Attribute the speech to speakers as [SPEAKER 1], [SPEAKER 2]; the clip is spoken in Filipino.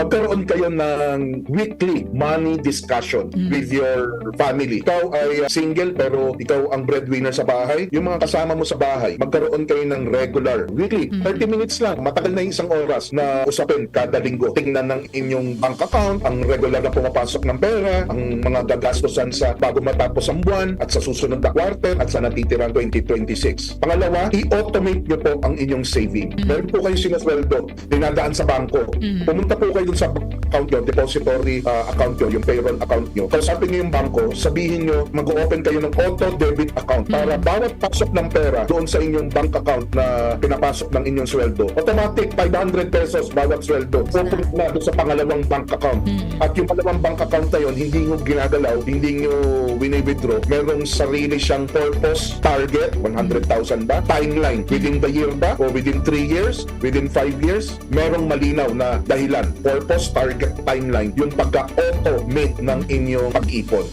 [SPEAKER 1] magkaroon kayo ng weekly money discussion with your family. Ikaw ay single pero ikaw ang breadwinner sa bahay. Yung mga kasama mo sa bahay, magkaroon kayo ng regular, weekly, 30 minutes lang. Matagal na yung isang oras na usapin kada linggo. Tingnan ng inyong bank account, ang regular na pumapasok ng pera, ang mga gagastosan sa bago matapos ang buwan at sa susunod na quarter at sa natitirang 2026. Pangalawa, i-automate nyo po ang inyong saving. Meron po kayo sinasweldo, dinadaan sa bangko. Pumunta po kayo dun sa account nyo, depository account nyo, yung payroll account nyo. Kausapin nyo yung bangko, sabihin nyo, mag-open kayo ng auto-debit account para bawat pasok ng pera doon sa inyong bank account na pinapasok ng inyong sweldo, automatic 500 pesos bawat sweldo. Open na doon sa pangalawang bank account. At yung pangalawang bank account na yun, hindi nyo ginagalaw, hindi nyo wini-withdraw. Merong sarili siyang purpose, target, 100,000 ba? Timeline, within the year ba? O within 3 years? Within 5 years? Merong malinaw na dahilan, purpose, target, timeline, yung pagka-automate ng inyong pag-ipon.